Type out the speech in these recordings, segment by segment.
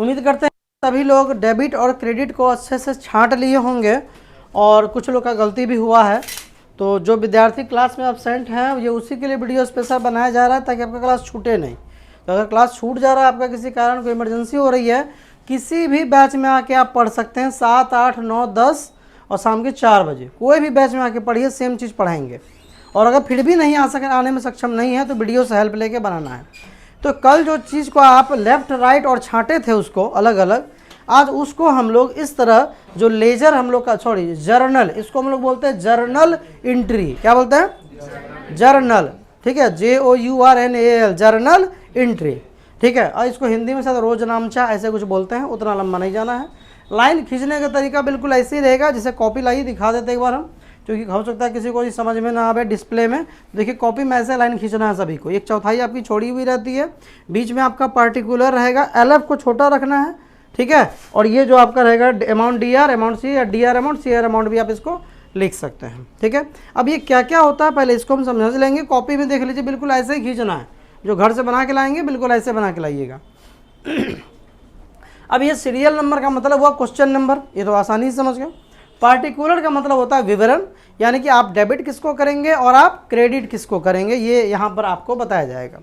उम्मीद करते हैं सभी लोग डेबिट और क्रेडिट को अच्छे से छांट लिए होंगे और कुछ लोग का गलती भी हुआ है। तो जो विद्यार्थी क्लास में एब्सेंट हैं ये उसी के लिए वीडियो स्पेशल बनाया जा रहा है ताकि आपका क्लास छूटे नहीं। तो अगर क्लास छूट जा रहा है, आपका किसी कारण कोई इमरजेंसी हो रही है, किसी भी बैच में आके आप पढ़ सकते हैं। 7, 8, 9, 10 और शाम के 4 बजे कोई भी बैच में आके पढ़िए, सेम चीज़ पढ़ाएंगे। और अगर फिर भी नहीं आने में सक्षम नहीं है तो वीडियो से हेल्प लेके बनाना है। तो कल जो चीज़ को आप लेफ़्ट राइट और छांटे थे उसको अलग अलग, आज उसको हम लोग इस तरह जो लेजर हम लोग का जर्नल, इसको हम लोग बोलते हैं जर्नल एंट्री। क्या बोलते हैं? जर्नल। ठीक है, JOURNAL, जर्नल एंट्री। ठीक है, और इसको हिंदी में शायद रोजनामचा ऐसे कुछ बोलते हैं, उतना लंबा नहीं जाना है। लाइन खींचने का तरीका बिल्कुल ऐसे ही रहेगा जैसे कॉपी लाइए, दिखा देते एक बार हम, क्योंकि हो सकता है किसी को समझ में ना आवे डिस्प्ले में। देखिए कॉपी में ऐसे लाइन खींचना है सभी को। 1/4 आपकी छोड़ी हुई रहती है, बीच में आपका पार्टिकुलर रहेगा, LF को छोटा रखना है। ठीक है, और ये जो आपका रहेगा अमाउंट DR, अमाउंट C या DR अमाउंट, CR अमाउंट भी आप इसको लिख सकते हैं। ठीक है, अब ये क्या क्या होता है पहले इसको हम समझ लेंगे। कॉपी में देख लीजिए, बिल्कुल ऐसे ही खींचना है। जो घर से बना के लाएंगे बिल्कुल ऐसे बना के लाइएगा। अब ये सीरियल नंबर का मतलब हुआ क्वेश्चन नंबर, ये तो आसानी से समझ गए। पार्टिकुलर का मतलब होता है विवरण, यानी कि आप डेबिट किसको करेंगे और आप क्रेडिट किसको करेंगे, ये यहाँ पर आपको बताया जाएगा।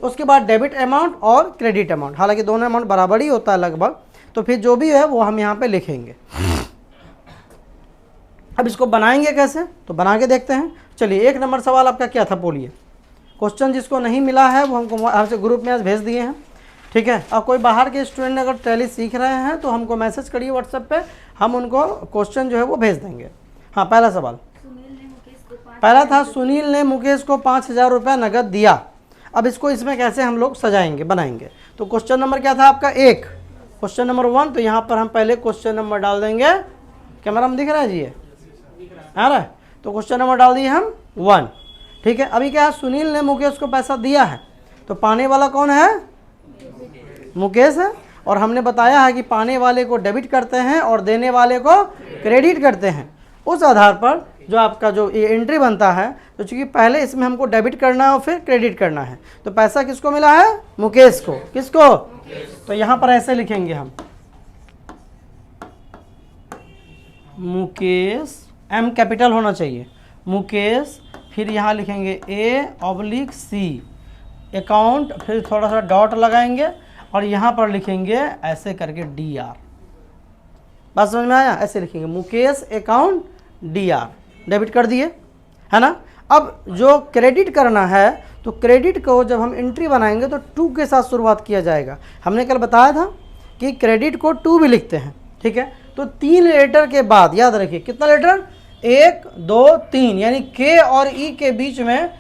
उसके बाद डेबिट अमाउंट और क्रेडिट अमाउंट, हालांकि दोनों अमाउंट बराबर ही होता है लगभग, तो फिर जो भी है वो हम यहाँ पे लिखेंगे। अब इसको बनाएंगे कैसे, तो बना के देखते हैं। चलिए, 1 नंबर सवाल आपका क्या था बोलिए। क्वेश्चन जिसको नहीं मिला है वो हमको आपसे ग्रुप में आज भेज दिए हैं। ठीक है, अब कोई बाहर के स्टूडेंट अगर टैली सीख रहे हैं तो हमको मैसेज करिए व्हाट्सएप पे, हम उनको क्वेश्चन जो है वो भेज देंगे। हाँ, पहला सवाल पहला था, सुनील ने मुकेश को 5,000 रुपये नगद दिया। अब इसको इसमें कैसे हम लोग सजाएंगे, बनाएंगे। तो क्वेश्चन नंबर क्या था आपका 1, क्वेश्चन नंबर 1। तो यहाँ पर हम पहले क्वेश्चन नंबर डाल देंगे। कैमरा में दिख रहा है जी, ये आ रहा है। तो क्वेश्चन नंबर डाल दिए हम 1। ठीक है, अभी क्या है, सुनील ने मुकेश को पैसा दिया है, तो पाने वाला कौन है? मुकेश है। और हमने बताया है कि पाने वाले को डेबिट करते हैं और देने वाले को क्रेडिट करते हैं। उस आधार पर जो आपका जो ये एंट्री बनता है, तो चूंकि पहले इसमें हमको डेबिट करना है और फिर क्रेडिट करना है, तो पैसा किसको मिला है? मुकेश को। किसको? तो यहाँ पर ऐसे लिखेंगे हम, मुकेश, M कैपिटल होना चाहिए, मुकेश, फिर यहाँ लिखेंगे A/C अकाउंट, फिर थोड़ा सा डॉट लगाएंगे और यहाँ पर लिखेंगे ऐसे करके DR। बात समझ में आया? ऐसे लिखेंगे मुकेश अकाउंट DR, डेबिट कर दिए, है ना। अब जो क्रेडिट करना है, तो क्रेडिट को जब हम एंट्री बनाएंगे तो 2 के साथ शुरुआत किया जाएगा। हमने कल बताया था कि क्रेडिट को 2 भी लिखते हैं। ठीक है, तो 3 लेटर के बाद याद रखिए, कितना लेटर? 1, 2, 3, यानी K और E के बीच में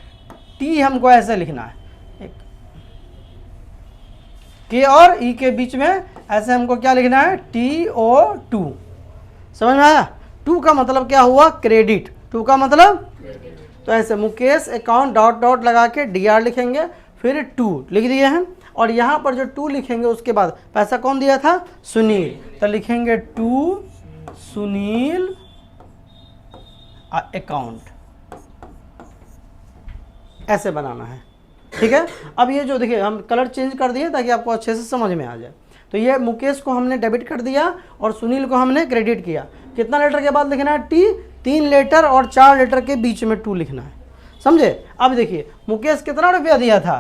T हमको ऐसे लिखना है। K और E के बीच में ऐसे हमको क्या लिखना है? TO2। समझ में आया? 2 का मतलब क्या हुआ? क्रेडिट। 2 का मतलब, तो ऐसे मुकेश अकाउंट डॉट डॉट लगा के DR लिखेंगे, फिर 2 लिख दिए हैं। और यहाँ पर जो 2 लिखेंगे उसके बाद पैसा कौन दिया था? सुनील। तो लिखेंगे 2 सुनील अकाउंट, ऐसे बनाना है। ठीक है, अब ये जो देखिए हम कलर चेंज कर दिए ताकि आपको अच्छे से समझ में आ जाए। तो ये मुकेश को हमने डेबिट कर दिया और सुनील को हमने क्रेडिट किया। कितना लेटर के बाद लिखना है? T। 3 लेटर और 4 लेटर के बीच में 2 लिखना है। समझे? अब देखिए मुकेश कितना रुपया दिया था?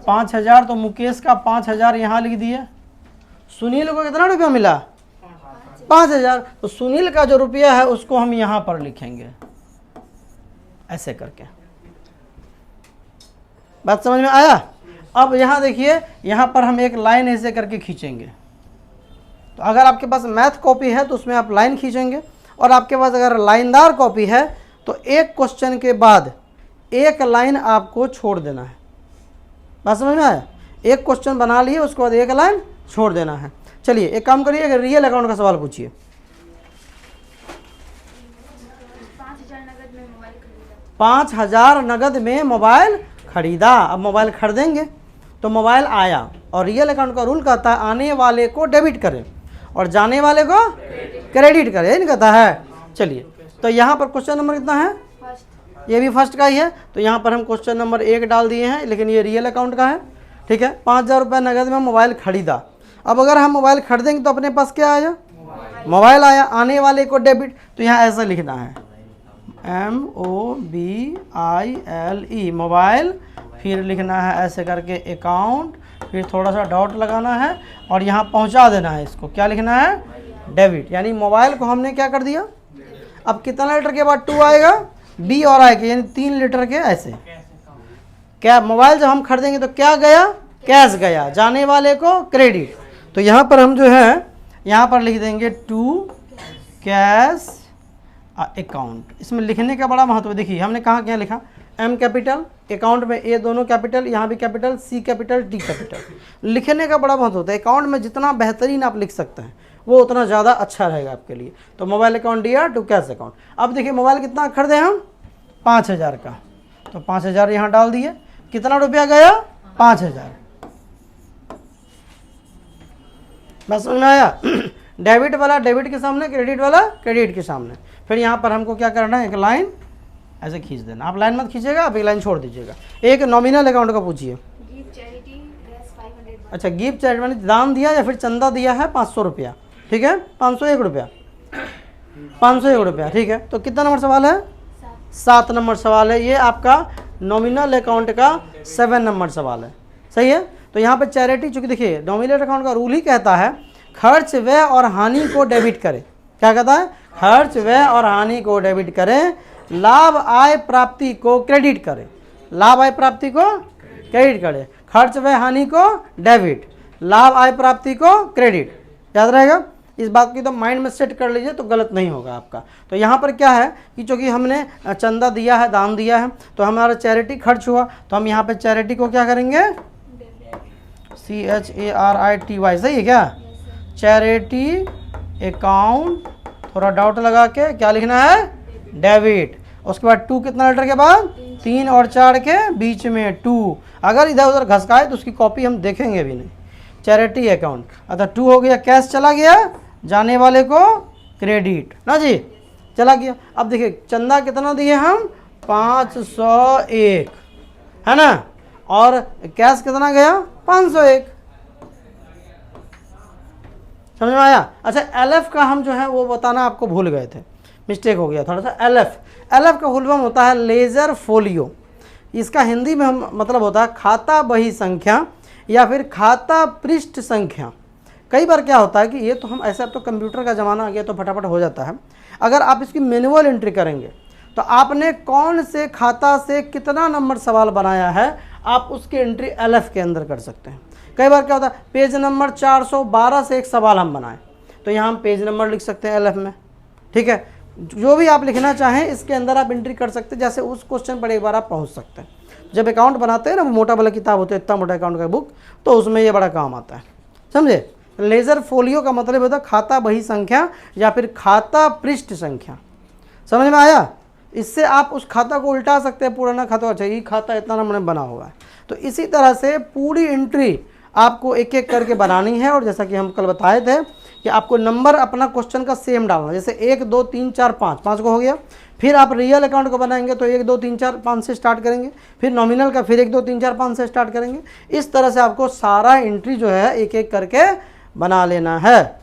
5,000। तो मुकेश का 5,000 यहाँ लिख दिए। सुनील को कितना रुपया मिला? 5,000। तो सुनील का जो रुपया है उसको हम यहाँ पर लिखेंगे ऐसे करके। बात समझ में आया? अब यहाँ देखिए, यहाँ पर हम एक लाइन ऐसे करके खींचेंगे। तो अगर आपके पास मैथ कॉपी है तो उसमें आप लाइन खींचेंगे, और आपके पास अगर लाइनदार कॉपी है तो एक क्वेश्चन के बाद एक लाइन आपको छोड़ देना है। बात समझ में आया? एक क्वेश्चन बना लिए, उसके बाद एक लाइन छोड़ देना है। चलिए एक काम करिए, अगर रियल अकाउंट का सवाल पूछिए। 5,000 नगद में मोबाइल खरीदा। अब मोबाइल खरीदेंगे तो मोबाइल आया, और रियल अकाउंट का रूल कहता है आने वाले को डेबिट करें और जाने वाले को क्रेडिट करें, नहीं कहता है। चलिए, तो यहाँ पर क्वेश्चन नंबर कितना है? ये भी फर्स्ट का ही है। तो यहाँ पर हम क्वेश्चन नंबर 1 डाल दिए हैं, लेकिन ये रियल अकाउंट का है। ठीक है, 5,000 रुपये नगद में मोबाइल खरीदा। अब अगर हम मोबाइल खरीदेंगे तो अपने पास क्या आया, मोबाइल आया, आने वाले को डेबिट। तो यहाँ ऐसा लिखना है MOBILE मोबाइल, फिर लिखना है ऐसे करके अकाउंट, फिर थोड़ा सा डॉट लगाना है और यहाँ पहुँचा देना है इसको, क्या लिखना है, डेबिट। यानी मोबाइल को हमने क्या कर दिया। अब कितना लीटर के बाद 2 आएगा, B और I के, यानी 3 लीटर के ऐसे। क्या मोबाइल जब हम खरीदेंगे तो क्या गया, कैश गया, जाने वाले को क्रेडिट। तो यहाँ पर हम जो है यहाँ पर लिख देंगे टू कैश अकाउंट। इसमें लिखने का बड़ा महत्व, देखिए हमने कहाँ क्या लिखा, M कैपिटल, अकाउंट में A दोनों कैपिटल, यहाँ भी capital, C capital, D capital. लिखने का बड़ा महत्व होता है। अकाउंट में जितना बेहतरीन आप लिख सकते हैं वो उतना ज़्यादा अच्छा रहेगा आपके लिए। तो मोबाइल अकाउंट दिया, टू कैश अकाउंट। अब देखिए मोबाइल कितना खरीदे हम, 5000 का, तो 5000 यहाँ डाल दिए, कितना रुपया गया, 5000। बस समझ में आया। डेबिट वाला डेबिट के सामने, क्रेडिट वाला क्रेडिट के सामने। फिर यहाँ पर हमको क्या करना है, एक लाइन ऐसे खींच देना। आप लाइन मत खींचेगा, आप एक लाइन छोड़ दीजिएगा। एक नॉमिनल अकाउंट का पूछिए। अच्छा, गिफ्ट चैरिटी मैंने दान दिया या फिर चंदा दिया है 500 रुपया, ठीक है, 501 रुपया, 501 रुपया, ठीक है। तो कितना नंबर सवाल है, 7 नंबर सवाल है। ये आपका नॉमिनल अकाउंट का 7 नंबर सवाल है, सही है। तो यहाँ पर चैरिटी, चूँकि देखिए नॉमिनल अकाउंट का रूल ही कहता है खर्च व्यय और हानि को डेबिट करें। क्या कहता है, खर्च व्यय और हानि को डेबिट करें, लाभ आय प्राप्ति को क्रेडिट करें, लाभ आय प्राप्ति को क्रेडिट करें, खर्च व्यय हानि को डेबिट, लाभ आय प्राप्ति को क्रेडिट। याद रहेगा, इस बात की तो माइंड में सेट कर लीजिए तो गलत नहीं होगा आपका। तो यहाँ पर क्या है कि चूँकि हमने चंदा दिया है, दान दिया है, तो हमारा चैरिटी खर्च हुआ, तो हम यहाँ पर चैरिटी को क्या करेंगे, CHARITY, सही है क्या, चैरिटी अकाउंट, थोड़ा डॉट लगा के क्या लिखना है, डेबिट। उसके बाद 2 कितना लीटर के बाद, 3 और 4 के बीच में 2। अगर इधर उधर घसकाए तो उसकी कॉपी हम देखेंगे भी नहीं। चैरिटी अकाउंट, अतः 2 हो गया, कैश चला गया, जाने वाले को क्रेडिट ना जी, चला गया। अब देखिए चंदा कितना दिए हम, 501 है ना, और कैश कितना गया, 501। समझ में आया। अच्छा, LF का हम जो है वो बताना आपको भूल गए थे, मिस्टेक हो गया थोड़ा सा। LF का फुल फॉर्म होता है लेजर फोलियो। इसका हिंदी में हम मतलब होता है खाता बही संख्या या फिर खाता पृष्ठ संख्या। कई बार क्या होता है कि ये तो हम ऐसा, अब तो कंप्यूटर का ज़माना आ गया तो फटाफट हो जाता है। अगर आप इसकी मैनुअल एंट्री करेंगे तो आपने कौन से खाता से कितना नंबर सवाल बनाया है, आप उसकी एंट्री LF के अंदर कर सकते हैं। कई बार क्या होता है, पेज नंबर 412 से एक सवाल हम बनाएं तो यहाँ हम पेज नंबर लिख सकते हैं LF में, ठीक है। जो भी आप लिखना चाहें इसके अंदर आप एंट्री कर सकते हैं। जैसे उस क्वेश्चन पर एक बार आप पहुँच सकते हैं। जब अकाउंट बनाते हैं ना, वो मोटा वाला किताब होता है, इतना मोटा अकाउंट का बुक, तो उसमें ये बड़ा काम आता है, समझे। लेजर फोलियो का मतलब होता है खाता बही संख्या या फिर खाता पृष्ठ संख्या। समझ में आया। इससे आप उस खाता को उल्टा सकते हैं, पुराना खाता, अच्छा ये खाता इतना नंबर में बना हुआ है। तो इसी तरह से पूरी एंट्री आपको एक एक करके बनानी है। और जैसा कि हम कल बताए थे कि आपको नंबर अपना क्वेश्चन का सेम डालना, जैसे 1 2 3 4 5, 5 को हो गया। फिर आप रियल अकाउंट को बनाएंगे तो 1 2 3 4 5 से स्टार्ट करेंगे, फिर नॉमिनल का फिर 1 2 3 4 5 से स्टार्ट करेंगे। इस तरह से आपको सारा एंट्री जो है एक एक करके बना लेना है।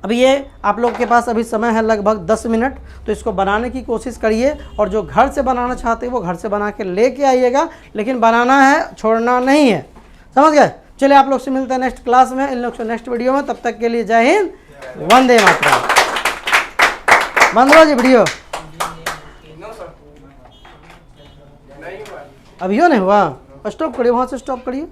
अभी ये आप लोग के पास अभी समय है लगभग 10 मिनट, तो इसको बनाने की कोशिश करिए। और जो घर से बनाना चाहते हैं वो घर से बना के लेके आइएगा, लेकिन बनाना है, छोड़ना नहीं है, समझ गए। चलिए आप लोग से मिलते हैं नेक्स्ट क्लास में, इन लोग से नेक्स्ट वीडियो में। तब तक के लिए जय हिंद, वंदे मातरम। बंद हो जी वीडियो, अभी हो नहीं हुआ, स्टॉप करिए, वहाँ से स्टॉप करिए।